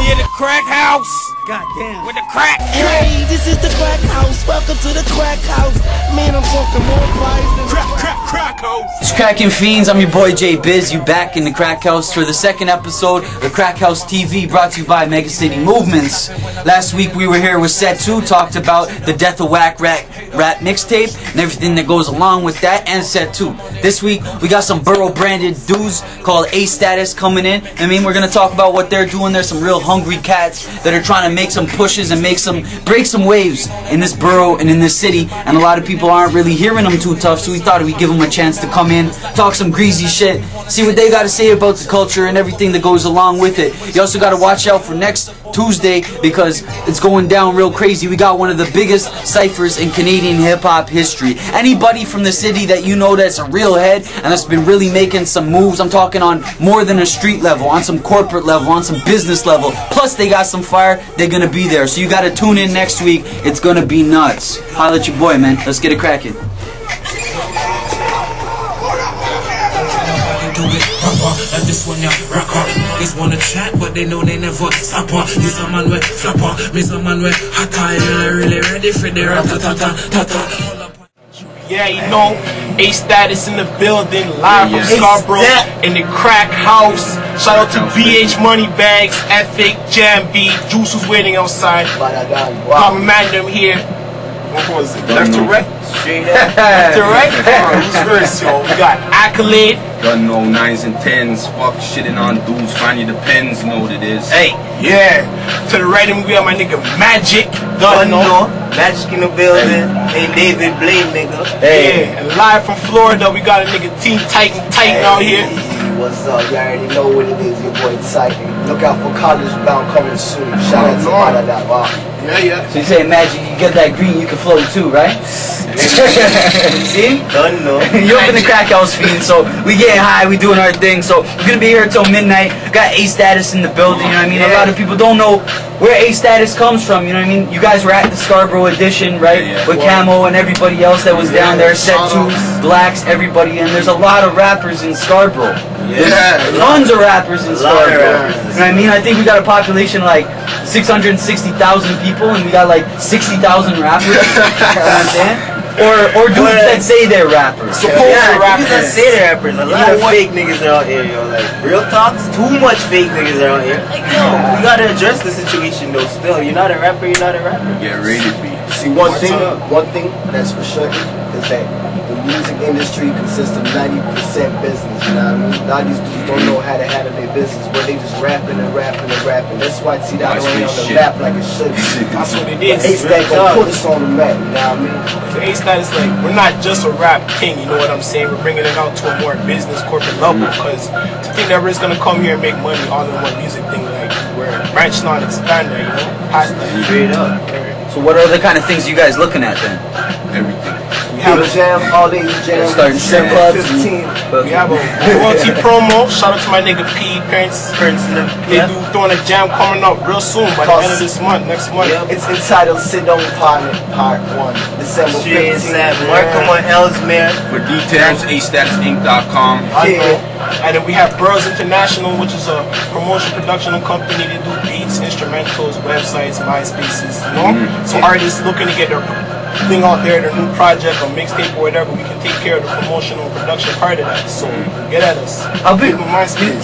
We in the crack house. Goddamn. With the crack. Hey, this is the crack house. Welcome to the crack house. Man, I'm talking more vibes than Crack house. It's Crackin' Fiends. I'm your boy Jay Biz. You back in the Crack House for the second episode of Crack House TV, brought to you by Mega City Movements. Last week we were here with Set 2, talked about the Death of Whack rap mixtape and everything that goes along with that, and Set 2. This week we got some borough branded dudes called A Status coming in. I mean, we're gonna talk about what they're doing. There's some real hungry cats that are trying to make some pushes and break some waves in this borough and in this city, and a lot of people aren't really hearing them too tough, so we thought we'd give them a chance to come in, talk some greasy shit, see what they got to say about the culture and everything that goes along with it. You also got to watch out for next Tuesday because it's going down real crazy. We got one of the biggest ciphers in Canadian hip-hop history. Anybody from the city that you know that's a real head and that's been really making some moves, I'm talking on more than a street level, on some corporate level, on some business level, plus they got some fire, they're gonna be there. So you gotta tune in next week. It's gonna be nuts. Holla at your boy, man. Let's get it cracking. And this one, yeah, rock up. Niggas wanna chat, but they know they never stop up. You some man with flapper, me some man with hotter. You really ready for the rat-ta-ta-ta-ta. Yeah, you know, A Status in the building, live from Scarborough in the crack house. Shout out to BH Money Bags, Ethic, Jam B, Juice was waiting outside. Common man them here. What was it? Left to right? Straight up. Left to right? Who's first, yo? We got Accolade. Gun no 9s and 10s, fuck shitting on dudes, find you the pens, you know what it is. Hey, yeah. To the right of me, we got my nigga Magic. Gun no. Magic in the building. Hey, David Blade, nigga. Hey. Yeah, and live from Florida, we got a nigga Team Titan out here. What's up? You already know what it is, your boy Titan. Look out for College Bound coming soon. Shout out to Madada. Wow. Yeah. So you say, Magic, you get that green, you can float too, right? See? Done, no. You're up in the Crack House, Fiend, so we getting high, we doing our thing, so we're gonna be here till midnight. Got A Status in the building, you know what I mean? A lot of people don't know where A Status comes from, you know what I mean? You guys were at the Scarborough edition, right? With Camo and everybody else that was down there, Set 2, Blacks, everybody, and there's a lot of rappers in Scarborough. There's tons of rappers in Scarborough. You know what I mean? I think we got a population like 660,000 people, and we got like 60,000 rappers. You know what I'm saying? Or dudes that say they're rappers. Dudes that say they're rappers. A lot of fake niggas are out here, yo. Like, real talks, too much fake niggas are out here. Like, yo, we gotta address the situation though. Still, you're not a rapper, you're not a rapper. Get ready to be. See, one thing that's for sure is that the music industry consists of 90% business, you know what I mean? A lot of these dudes don't know how to handle their business, but they just rapping and rapping and rapping. That's why see that on the map like it should be. That's what it is. A-Status gonna put us on the map, you know what I mean? So A Status, like, we're not just a rap king, you know what I'm saying? We're bringing it out to a more business, corporate level, because to think that we're just gonna come here and make money all in one music thing, like, we're branching on, expanding, you know? Past that. Straight up. So what other kind of things you guys looking at then? Everything. We have a jam, all day jam. Starting strip clubs. 15. We have a royalty promo. Shout out to my nigga P, Prince. They do throwing a jam coming up real soon by the end of this month, next month. It's entitled Sit Down Partner Part 1, December 15th. Mark him on Ellesmere. For details, astatusinc.com. And then we have Burroughs International, which is a promotion production company. They do beats, instrumentals, websites, MySpaces, you know? So artists looking to get their thing out there, their new project or mixtape or whatever, we can take care of the promotional production part of that. So get at us. How big?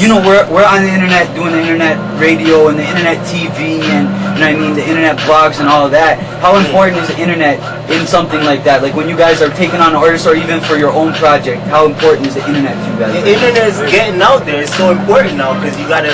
You know, we're on the internet doing the internet radio and the internet TV and, you know what I mean, the internet blogs and all of that. How important is the internet in something like that? Like when you guys are taking on artists or even for your own project, how important is the internet to you guys? The internet is getting out there. It's so important now because you gotta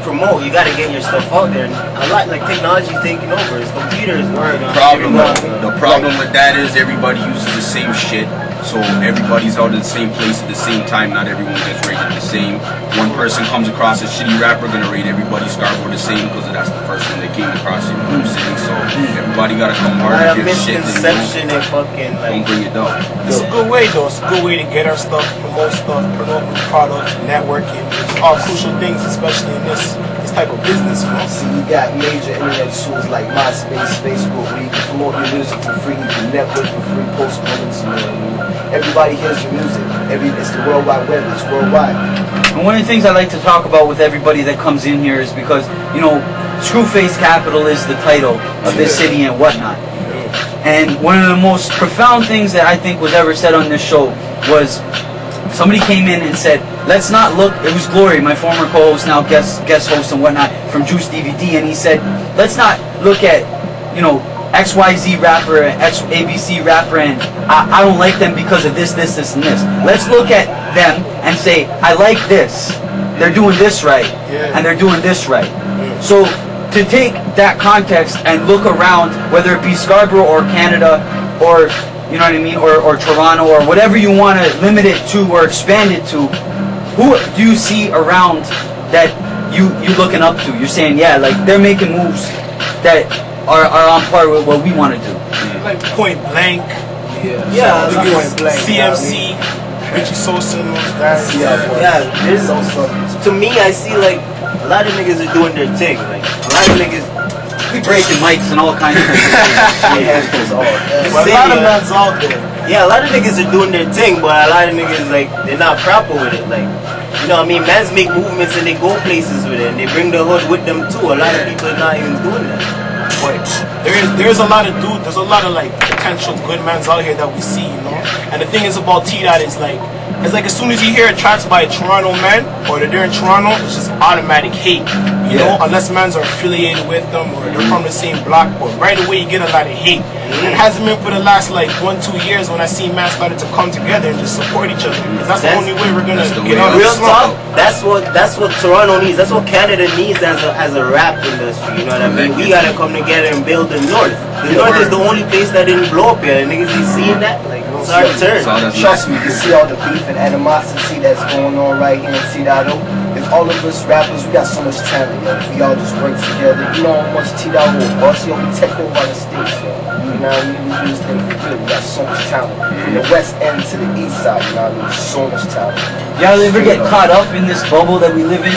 promote, you gotta get your stuff out there. A lot like technology taking over. It's computers. The problem with that is everybody uses the same shit. So everybody's out at the same place at the same time. Not everyone gets rated the same. One person comes across a shitty rapper, gonna rate everybody Scarborough the same because that's the first one they came across. You know what I'm saying? So everybody gotta come hard and get shit. Misconception and fucking like. Don't bring it down. It's a good way though. It's a good way to get our stuff, promote new products, networking. It's all crucial things, especially in this type of business. You know? See, you got major internet tools like MySpace, Facebook, where you can promote your music for free, you can network for free, post bullets, you know what I mean? everybody hears your music. It's the World Wide Web. It's worldwide. And one of the things I like to talk about with everybody that comes in here is because, you know, Screwface Capital is the title of this city and whatnot. And one of the most profound things that I think was ever said on this show was somebody came in and said, let's not look, it was Glory, my former co-host, now guest host and whatnot from Juice DVD, and he said, let's not look at, you know, XYZ rapper and ABC rapper and I don't like them because of this, and this. Let's look at them and say, I like this. They're doing this right. And they're doing this right. So to take that context and look around, whether it be Scarborough or Canada or, you know what I mean, or Toronto or whatever you want to limit it to or expand it to, who do you see around that you're looking up to? You're saying, yeah, like they're making moves that are on par with what we want to do. Like Point Blank. Point Blank. CMC, Richie Sosa and those guys. There's to me, I see like a lot of niggas are doing their thing. Like a lot of niggas, We breaking mics and all kinds of things. Well, a lot of man's out there. Yeah, a lot of niggas are doing their thing, but a lot of niggas like they're not proper with it. Like, you know what I mean? Mans make movements and they go places with it and they bring the hood with them too. A lot of people are not even doing that. But there's a lot of there's a lot of like potential good mans out here that we see, you know. And the thing is about T-Dot is like, it's like as soon as you hear tracks by a Toronto man or they're in Toronto, it's just automatic hate, you know, unless mans are affiliated with them or they're from the same block. But right away you get a lot of hate. And it hasn't been for the last like 1-2 years when I see mans started to come together and just support each other. Because that's the only way we're gonna get on real the talk. That's what Toronto needs. That's what Canada needs as a rap industry. You know what I mean? We gotta come together and build the North. The North is the only place that didn't blow up yet. And niggas be seeing that. Like, it's our turn. Trust me, you see all the beef and animosity that's going on right here in T-Dot. If all of us rappers, we got so much talent, yo. If we all just work together, you know how much T-Dot will bust, yo. We take over the states, yo. You know what I mean? We do this thing for good. We got so much talent. From the west end to the east side, you know what I mean? So much talent. Y'all ever get caught up in this bubble that we live in?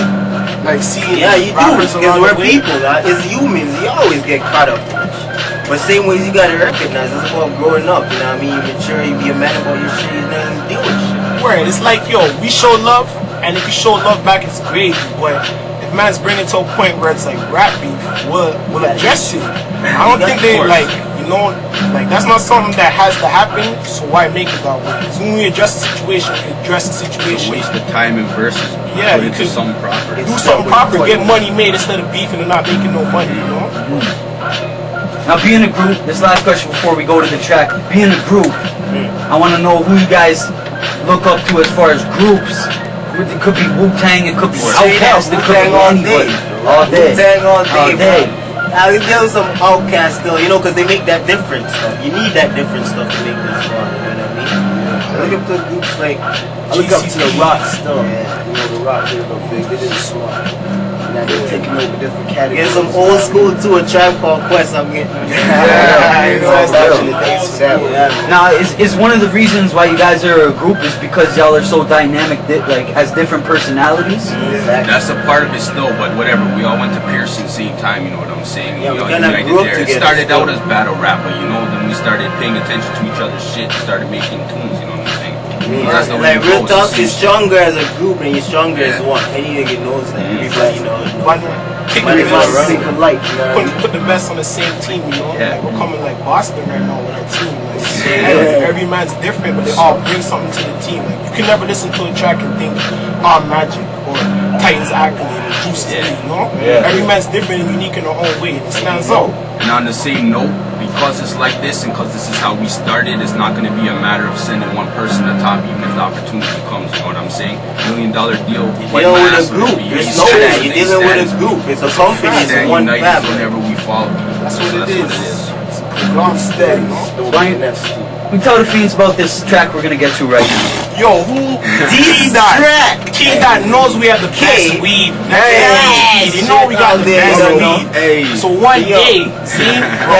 like seeing you do, because we're people, as humans, you always get caught up in that shit. But same ways you gotta recognize, it's about growing up, you know what I mean? You mature, you be a man about your shit, you know, you deal with shit. Word, it's like, yo, we show love, and if you show love back, it's great, but if man's bringing to a point where it's like rap beef, we'll address it. I don't think they, like, you know, like, that's not something that has to happen, so why make it that way? Because when we address the situation, we address the situation. Waste the time and versus yeah, put you it could to something proper. Do something proper, get money made instead of beefing and not making no money, you know? Now, being a group, this last question before we go to the track, being a group, I want to know who you guys look up to as far as groups. It could be Wu-Tang, it could be Outkast, it could be anybody. All day. Wu-Tang all day. All day. I can give some Outkast still, you know, because they make that different stuff. You need that different stuff to make this fun, you know what I mean? I look up to groups like I look up to the Rock still. You know, the Rock, they're no big, they did smart. Now they're taking over different categories. get some old school to a Tribe Called Quest. I'm getting. Now, is one of the reasons why you guys are a group is because y'all are so dynamic, like has different personalities? That's a part of it still, but whatever. We all went to Pearson same time, you know what I'm saying? Yeah, we all kind of united grew up there. It together. started out as battle rap, but you know, then we started paying attention to each other's shit and started making tunes, you know what I'm saying? That's the way Like it real goes, talk, you you're see. stronger as a group and you're stronger as one. Any nigga knows that. Everybody knows. Putting Right. put the best on the same team, you know? Yeah. Like we're coming like Boston right now with our team. Like, every man's different, but they all bring something to the team. Like you can never listen to a track and think, Magic or Titans Accolade or Juice, you know? Every man's different and unique in their own way. It stands out. And on the same note, because it's like this and because this is how we started, it's not going to be a matter of sending one person to the top even if the opportunity comes, you know what I'm saying? $1 million deal. You're dealing with a group. There's no that. You're dealing with a group. It's a company. It's Stand one united family. whenever we follow. That's what it is. I'm steady. We tell the fiends about this track we're gonna get to right now. Yo, who? T-Dot knows we have the best weed. You know we got the best weed. So one day, see,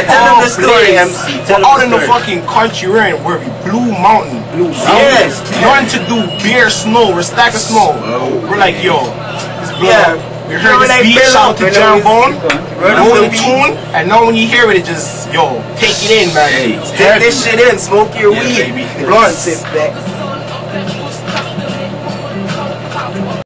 tell them the story, MC. Tell them out the in the story. fucking country, we're in Blue Mountain. Yes. Nothing to do, beer, snow, we're stacking snow. We're like, yo, We heard this beat, shout out to John Bone. Rolling tune, and now when you hear it, it just, yo, take it in, man. Take this shit in, smoke your weed. Blunt, sit back.